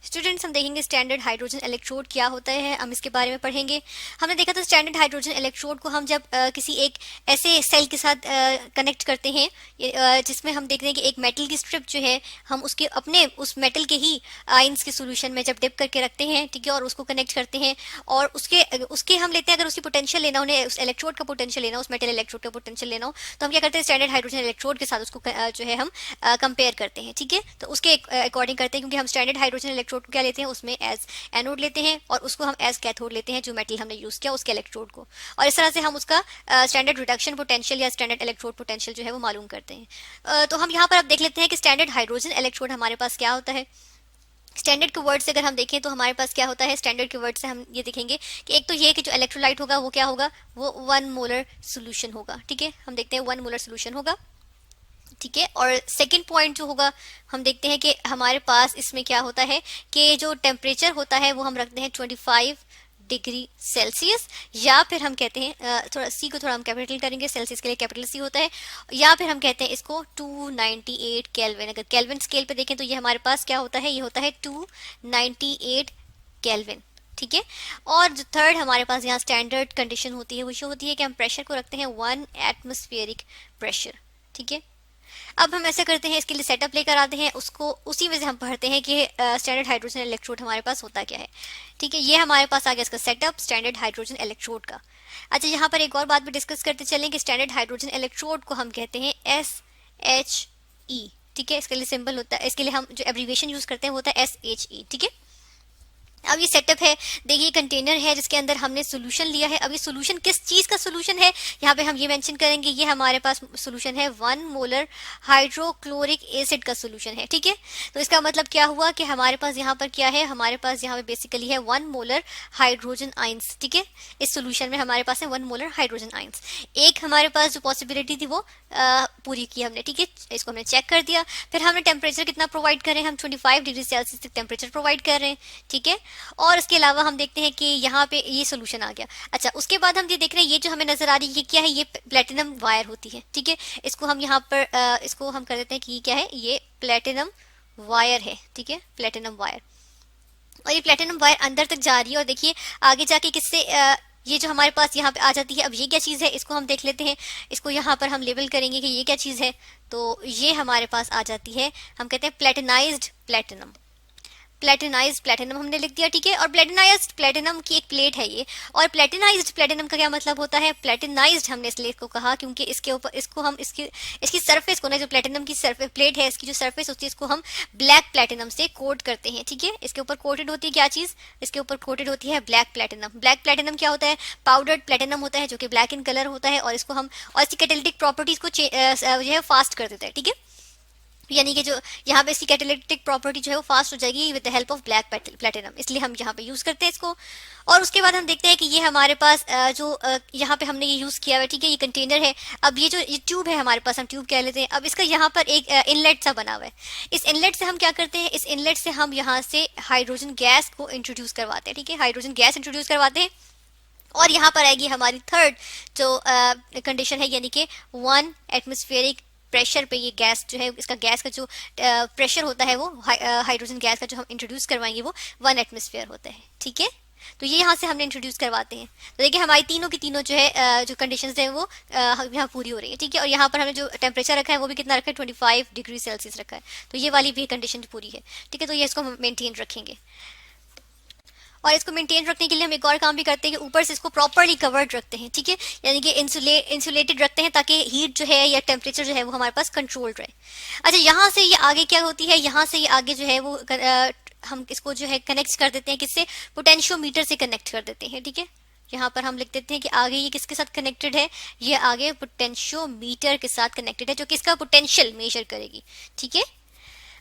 Students, हम देखेंगे standard hydrogen electrode क्या होता है, हम इसके बारे में पढ़ेंगे। हमने देखा था स्टैंडर्ड हाइड्रोजन इलेक्ट्रोड को हम जब किसी एक ऐसे सेल के साथ कनेक्ट करते हैं जिसमें हम देखते हैं कि एक मेटल की स्ट्रिप जो है हम उसके अपने उस मेटल के ही आयंस के सोल्यूशन में जब डिप करके रखते हैं, ठीक है, और उसको कनेक्ट करते हैं और उसके उसके हम लेते हैं, अगर उसकी पोटेंशियल लेना, उन्हें उस इलेक्ट्रोड का पोटेंशियल लेना, उस मेटल इलेक्ट्रोड का पोटेंशियल लेना हो, तो हम क्या करते हैं स्टैंडर्ड हाइड्रोजन इलेक्ट्रोड के साथ उसको जो है हम कंपेयर करते हैं, ठीक है। तो उसके अकॉर्डिंग करते हैं, क्योंकि हम स्टैंडर्ड हाइड्रोजन इलेक्ट्रोड को क्या लेते हैं, उसमें एज एनोड लेते हैं और उसको हम एज कैथोड लेते हैं, जो मेटल हमने यूज किया उसके इलेक्ट्रोड को, और इस तरह से हम उसका स्टैंडर्ड रिडक्शन पोटेंशियल या स्टैंडर्ड इलेक्ट्रोड पोटेंशियल जो है वो मालूम करते हैं। तो हम यहाँ पर अब देख लेते हैं कि स्टैंडर्ड हाइड्रोजन इलेक्ट्रोड हमारे पास क्या होता है। स्टैंडर्ड के वर्ड से अगर हम देखें तो हमारे पास क्या होता है, स्टैंडर्ड के वर्ड से हम ये देखेंगे कि एक तो ये कि जो इलेक्ट्रोलाइट होगा वो क्या होगा, वो 1 मोलर सोल्यूशन होगा, ठीक है। हम देखते हैं 1 मोलर सोल्यूशन होगा, ठीक है। और सेकंड पॉइंट जो होगा, हम देखते हैं कि हमारे पास इसमें क्या होता है कि जो टेम्परेचर होता है वो हम रखते हैं 25 डिग्री सेल्सियस, या फिर हम कहते हैं थोड़ा सी को थोड़ा हम कैपिटल करेंगे, सेल्सियस के लिए कैपिटल सी होता है, या फिर हम कहते हैं इसको 298 केल्विन। अगर केल्विन स्केल पे देखें तो ये हमारे पास क्या होता है, ये होता है 298 केल्विन, ठीक है। और जो थर्ड हमारे पास यहाँ स्टैंडर्ड कंडीशन होती है वो ये होती है कि हम प्रेशर को रखते हैं 1 एटमॉस्फेरिक प्रेशर, ठीक है। अब हम ऐसा करते हैं, इसके लिए सेटअप लेकर आते हैं, उसको उसी में से हम पढ़ते हैं कि स्टैंडर्ड हाइड्रोजन इलेक्ट्रोड हमारे पास होता क्या है, ठीक है। ये हमारे पास आ गया इसका सेटअप स्टैंडर्ड हाइड्रोजन इलेक्ट्रोड का। अच्छा, यहाँ पर एक और बात भी डिस्कस करते चलें कि स्टैंडर्ड हाइड्रोजन इलेक्ट्रोड को हम कहते हैं SHE, ठीक है। इसके लिए सिंबल होता है, इसके लिए हम जो एब्रीविएशन यूज करते हैं वो होता है SHE, ठीक है। अब ये सेटअप है, देखिए कंटेनर है जिसके अंदर हमने सोल्यूशन लिया है। अब ये सोल्यूशन किस चीज का सोल्यूशन है, यहाँ पे हम ये मेंशन करेंगे, ये हमारे पास सोल्यूशन है 1 मोलर हाइड्रोक्लोरिक एसिड का सोल्यूशन है, ठीक है। तो इसका मतलब क्या हुआ कि हमारे पास यहाँ पर क्या है, हमारे पास यहाँ पे बेसिकली है 1 मोलर हाइड्रोजन आइंस, ठीक है। इस सोल्यूशन में हमारे पास है 1 मोलर हाइड्रोजन आइंस। एक हमारे पास जो पॉसिबिलिटी थी वो पूरी की हमने, ठीक है, इसको हमने चेक कर दिया। फिर हमने टेम्परेचर कितना प्रोवाइड कर रहे हैं, हम 25 डिग्री सेल्सियस तक टेम्परेचर प्रोवाइड कर रहे हैं, ठीक है। और इसके अलावा हम देखते हैं कि यहाँ पे ये सोल्यूशन आ गया। अच्छा, उसके बाद हम ये देख रहे हैं, ये जो हमें नजर आ रही है ये क्या है, ये प्लेटिनम वायर होती है, ठीक है। इसको हम यहाँ पर इसको हम कर देते हैं कि ये क्या है, ये प्लेटिनम वायर है, ठीक है, प्लेटिनम वायर। और ये प्लेटिनम वायर अंदर तक जा रही है, और देखिए आगे जाके किससे ये जो हमारे पास यहाँ पे आ जाती है। अब ये क्या चीज़ है, इसको हम देख लेते हैं, इसको यहाँ पर हम लेबल करेंगे कि ये क्या चीज़ है। तो ये हमारे पास आ जाती है, हम कहते हैं प्लेटिनाइज्ड प्लेटिनम। प्लेटिनाइज्ड प्लेटिनम हमने लिख दिया, ठीक है। और प्लेटिनाइज्ड प्लेटिनम की एक प्लेट है ये। और प्लेटिनाइज्ड प्लेटिनम का क्या मतलब होता है, प्लेटिनाइज्ड हमने इसलिए इसको कहा क्योंकि इसके ऊपर इसको हम इसकी सरफेस को ना, जो प्लेटिनम की सरफेस प्लेट है, इसकी जो सरफेस होती है इसको हम ब्लैक प्लेटिनम से कोट करते हैं, ठीक है। इसके ऊपर कोटेड होती है क्या चीज, इसके ऊपर कोटेड होती है ब्लैक प्लेटिनम। ब्लैक प्लेटिनम क्या होता है, पाउडर्ड प्लेटिनम होता है जो कि ब्लैक इन कलर होता है, और इसको हम और इसकी कैटालिटिक प्रॉपर्टीज को जो है फास्ट कर देता है, ठीक है। यानी कि जो यहाँ पे इसकी कैटालिटिक प्रॉपर्टी जो है वो फास्ट हो जाएगी with the help of black platinum, इसलिए हम यहाँ पे यूज करते हैं इसको। और उसके बाद हम देखते हैं कि ये हमारे पास जो यहाँ पे हमने ये यूज किया हुआ है, ठीक है, ये कंटेनर है। अब ये जो ये ट्यूब है हमारे पास, हम ट्यूब कह लेते हैं। अब इसका यहाँ पर एक इनलेट सा बना हुआ है। इस इनलेट से हम क्या करते हैं, इस इनलेट से हम यहाँ से हाइड्रोजन गैस को इंट्रोड्यूस करवाते हैं, ठीक है, हाइड्रोजन गैस इंट्रोड्यूस करवाते हैं। और यहाँ पर आएगी हमारी थर्ड जो कंडीशन है, यानी कि 1 एटमॉस्फेरिक प्रेशर पे ये गैस जो है, इसका गैस का जो प्रेशर होता है वो हाइड्रोजन गैस का जो हम इंट्रोड्यूस करवाएंगे वो 1 एटमॉस्फेयर होता है, ठीक है। तो ये यहाँ से हमने इंट्रोड्यूस करवाते हैं। तो देखिए हमारी तीनों की तीनों जो है जो कंडीशंस है वो यहाँ पूरी हो रही है, ठीक है। और यहाँ पर हमने जो टेम्परेचर रखा है वो भी कितना रखा है, 25 डिग्री सेल्सियस रखा है। तो ये वाली भी कंडीशन पूरी है, ठीक है। तो ये इसको हम मेंटेन रखेंगे। और इसको मेंटेन रखने के लिए हम एक और काम भी करते हैं कि ऊपर से इसको प्रॉपरली कवर्ड रखते हैं, ठीक है, यानी कि इंसुलेटेड रखते हैं ताकि हीट जो है या टेम्परेचर जो है वो हमारे पास कंट्रोल रहे। अच्छा, यहाँ से ये आगे क्या होती है, यहाँ से ये आगे जो है वो हम इसको जो है कनेक्ट कर देते हैं, किससे, पोटेंशियोमीटर से कनेक्ट कर देते हैं, ठीक है। यहाँ पर हम लिख देते हैं कि आगे ये किसके साथ कनेक्टेड है, ये आगे पोटेंशियोमीटर के साथ कनेक्टेड है जो कि इसका पोटेंशियल मेजर करेगी, ठीक है।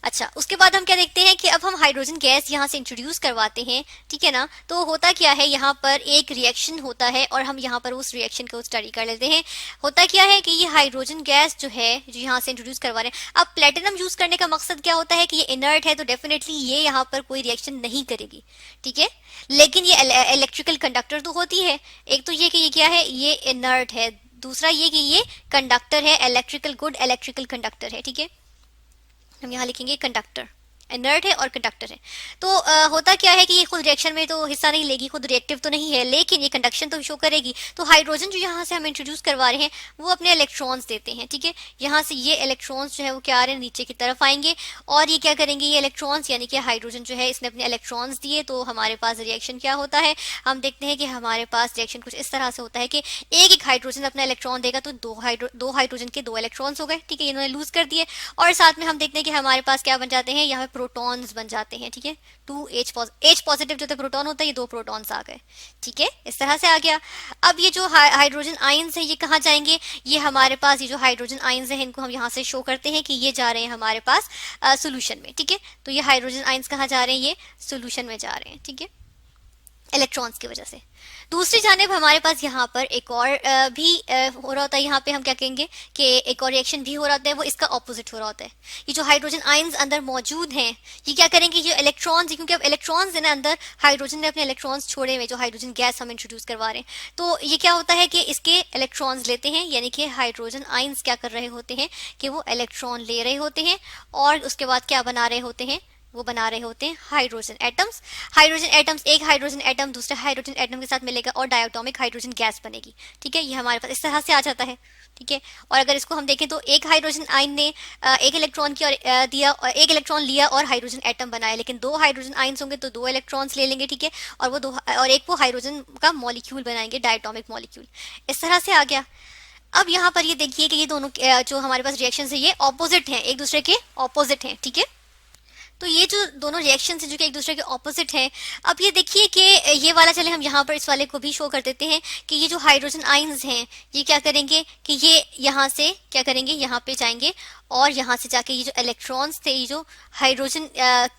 अच्छा, उसके बाद हम क्या देखते हैं कि अब हम हाइड्रोजन गैस यहाँ से इंट्रोड्यूस करवाते हैं, ठीक है ना। तो होता क्या है, यहाँ पर एक रिएक्शन होता है और हम यहाँ पर उस रिएक्शन को स्टडी कर लेते हैं। होता क्या है कि ये हाइड्रोजन गैस जो है जो यहाँ से इंट्रोड्यूस करवा रहे हैं, अब प्लेटिनम यूज करने का मकसद क्या होता है कि ये इनर्ट है, तो डेफिनेटली ये यहाँ पर कोई रिएक्शन नहीं करेगी, ठीक है। लेकिन ये इलेक्ट्रिकल कंडक्टर तो होती है। एक तो ये कि ये क्या है, ये इनर्ट है, दूसरा ये कि ये कंडक्टर है, इलेक्ट्रिकल गुड इलेक्ट्रिकल कंडक्टर है, ठीक है। हम यहाँ लिखेंगे कंडक्टर, इनर्ट है और कंडक्टर है। तो होता क्या है कि ये खुद रिएक्शन में तो हिस्सा नहीं लेगी, खुद रिएक्टिव तो नहीं है, लेकिन ये कंडक्शन तो शो करेगी। तो हाइड्रोजन जो यहाँ से हम इंट्रोड्यूस करवा रहे हैं वो अपने इलेक्ट्रॉन्स देते हैं, ठीक है। यहाँ से ये इलेक्ट्रॉन्स जो है वो क्या आ रहे हैं, नीचे की तरफ आएंगे और ये क्या करेंगे, ये इलेक्ट्रॉन्स यानी कि हाइड्रोजन जो है इसने अपने इलेक्ट्रॉन्स दिए, तो हमारे पास रिएक्शन क्या होता है, हम देखते हैं कि हमारे पास रिएक्शन कुछ इस तरह से होता है कि एक एक हाइड्रोजन अपना इलेक्ट्रॉन देगा तो दो हाइड्रोजन के दो इलेक्ट्रॉन्स हो गए, ठीक है, इन्होंने लूज कर दिए। और साथ में हम देखते हैं कि हमारे पास क्या बन जाते हैं, यहाँ पे प्रोटॉन्स बन जाते हैं, ठीक है। एच पॉजिटिव जो प्रोटॉन होता है, ये दो प्रोटॉन्स आ गए, ठीक है, इस तरह से आ गया। अब ये जो हाइड्रोजन आयंस है ये कहाँ जाएंगे, ये हमारे पास ये जो हाइड्रोजन आयंस है इनको हम यहाँ से शो करते हैं कि ये जा रहे हैं हमारे पास सोल्यूशन में, ठीक है। तो ये हाइड्रोजन आयंस कहाँ जा रहे हैं, ये सोल्यूशन में जा रहे हैं, ठीक है, इलेक्ट्रॉन्स की वजह से। दूसरी जानिब हमारे पास यहाँ पर एक और भी हो रहा होता है, यहाँ पे हम क्या कहेंगे कि एक और रिएक्शन भी हो रहा होता है, वो इसका ऑपोजिट हो रहा होता है। ये जो हाइड्रोजन आयंस अंदर मौजूद हैं ये क्या करेंगे, ये इलेक्ट्रॉन्स, क्योंकि अब इलेक्ट्रॉन्स है ना अंदर, हाइड्रोजन ने अपने इलेक्ट्रॉन्स छोड़े हुए, जो हाइड्रोजन गैस हम इंट्रोड्यूस करवा रहे हैं, तो ये क्या होता है कि इसके इलेक्ट्रॉन्स लेते हैं, यानी कि हाइड्रोजन आयंस क्या कर रहे होते हैं कि वो इलेक्ट्रॉन ले रहे होते हैं और उसके बाद क्या बना रहे होते हैं, वो बना रहे होते हैं हाइड्रोजन एटम्स। हाइड्रोजन एटम्स, एक हाइड्रोजन एटम दूसरे हाइड्रोजन एटम के साथ मिलेगा और डायटोमिक हाइड्रोजन गैस बनेगी, ठीक है। ये हमारे पास इस तरह से आ जाता है, ठीक है। और अगर इसको हम देखें तो एक हाइड्रोजन आयन ने एक इलेक्ट्रॉन की दिया और एक इलेक्ट्रॉन लिया और हाइड्रोजन एटम बनाया, लेकिन दो हाइड्रोजन आयन्स होंगे तो दो इलेक्ट्रॉन्स ले लेंगे, ठीक है, और वो दो और एक वो हाइड्रोजन का मॉलिक्यूल बनाएंगे, डायटोमिक मॉलिक्यूल, इस तरह से आ गया। अब यहाँ पर ये देखिए कि ये दोनों जो हमारे पास रिएक्शन है ये ऑपोजिट हैं, एक दूसरे के ऑपोजिट हैं, ठीक है। तो ये जो दोनों रिएक्शन है जो कि एक दूसरे के ऑपोजिट हैं, अब ये देखिए कि ये वाला, चले हम यहाँ पर इस वाले को भी शो कर देते हैं कि ये जो हाइड्रोजन आयंस हैं ये क्या करेंगे कि ये यहाँ से क्या करेंगे, यहाँ पे जाएंगे और यहाँ से जाके ये जो इलेक्ट्रॉन्स थे, ये जो हाइड्रोजन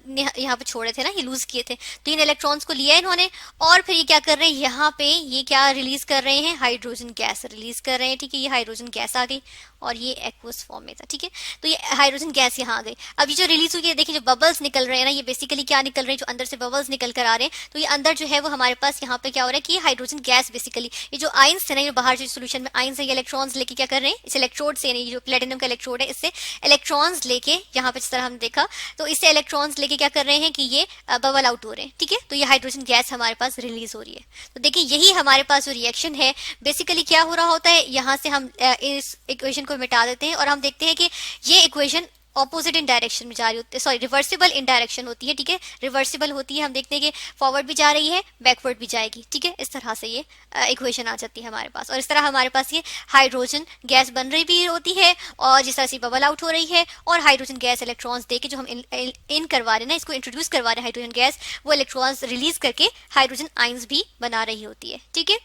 ने यहाँ पे छोड़े थे ना, ये लूज किए थे, तो इन इलेक्ट्रॉन्स को लिया इन्होंने और फिर ये क्या कर रहे हैं, यहाँ पे ये क्या रिलीज कर रहे हैं, हाइड्रोजन गैस रिलीज कर रहे हैं, ठीक है। ये हाइड्रोजन गैस आ गई और ये एक्वस फॉर्म में था, ठीक है। तो ये हाइड्रोजन गैस यहाँ आ गई। अब ये जो रिलीज हुई है, देखिए जो बबल्स निकल रहे हैं ना, ये बेसिकली क्या निकल रहे हैं, जो अंदर से बबल्स निकल कर आ रहे हैं, तो ये अंदर जो है वो हमारे पास यहाँ पे क्या हो रहा है कि हाइड्रोजन गैस बेसिकली, ये जो आयंस है ना, ये बाहर जो सोल्यूशन में आयंस है, ये इलेक्ट्रॉन्स लेके क्या कर रहे हैं, इस इलेक्ट्रोड से, यानी जो प्लेटिनम का इलेक्ट्रोड है, इससे इलेक्ट्रॉन्स लेके यहाँ पे जिस तरह हमने देखा, तो इससे इलेक्ट्रॉन्स लेके क्या कर रहे हैं कि ये बबल आउट हो रहे हैं, ठीक है। तो ये हाइड्रोजन गैस हमारे पास रिलीज हो रही है। तो देखिए यही हमारे पास जो रिएक्शन है बेसिकली क्या हो रहा होता है, यहाँ से हम इस इक्वेशन को मिटा देते हैं और हम देखते हैं कि ये इक्वेशन ऑपोजिट इन डायरेक्शन में जा रही होती है, सॉरी रिवर्सिबल इन डायरेक्शन होती है, ठीक है, रिवर्सिबल होती है। हम देखते हैं कि फॉरवर्ड भी जा रही है, बैकवर्ड भी जाएगी, ठीक है, इस तरह से ये इक्वेशन आ जाती है हमारे पास। और इस तरह हमारे पास ये हाइड्रोजन गैस बन रही भी होती है और जिस तरह से बबल आउट हो रही है, और हाइड्रोजन गैस इलेक्ट्रॉन्स देके जो हम इन करवा रहे हैं ना, इसको इंट्रोड्यूस करवा रहे हैं हाइड्रोजन गैस, वो इलेक्ट्रॉन्स रिलीज करके हाइड्रोजन आयंस भी बना रही होती है, ठीक है।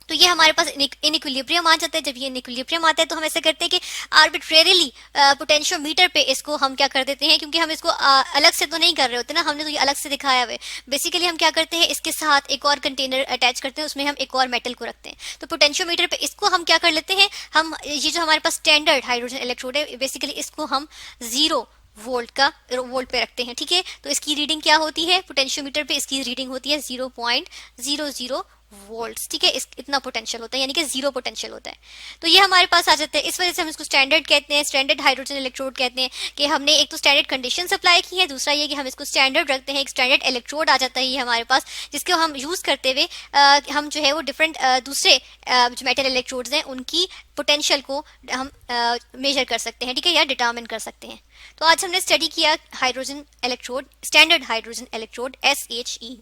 तो ये हमारे पास इनइक्विलिब्रियम आ जाता है। जब ये इनइक्विलिब्रियम आता है तो हम ऐसे करते हैं कि आर्बिट्रेरीली पोटेंशियोमीटर पे इसको हम क्या कर देते हैं, क्योंकि हम इसको अलग से तो नहीं कर रहे होते ना, हमने तो ये अलग से दिखाया हुआ है। बेसिकली हम क्या करते हैं, इसके साथ एक और कंटेनर अटैच करते हैं, उसमें हम एक और मेटल को रखते हैं। तो पोटेंशियोमीटर पे इसको हम क्या कर लेते हैं, हम ये जो हमारे पास स्टैंडर्ड हाइड्रोजन इलेक्ट्रोड है, बेसिकली इसको हम 0 वोल्ट पे रखते हैं, ठीक है। तो इसकी रीडिंग क्या होती है, पोटेंशियोमीटर पे इसकी रीडिंग होती है 0.00 वोल्ट्स, ठीक है। इतना पोटेंशियल होता है, यानी कि 0 पोटेंशियल होता है। तो ये हमारे पास आ जाता है। इस वजह से हम इसको स्टैंडर्ड कहते हैं, स्टैंडर्ड हाइड्रोजन इलेक्ट्रोड कहते हैं कि हमने एक तो स्टैंडर्ड कंडीशन अप्लाई की है, दूसरा ये कि हम इसको स्टैंडर्ड रखते हैं, एक स्टैंडर्ड इलेक्ट्रोड आ जाता है ये हमारे पास, जिसको हम यूज करते हुए हम जो है वो डिफरेंट दूसरे जो मेटल इलेक्ट्रोड्स हैं उनकी पोटेंशियल को हम मेजर कर सकते हैं, ठीक है, या डिटरमिन कर सकते हैं। तो आज हमने स्टडी किया hydrogen electrode, standard hydrogen electrode SHE।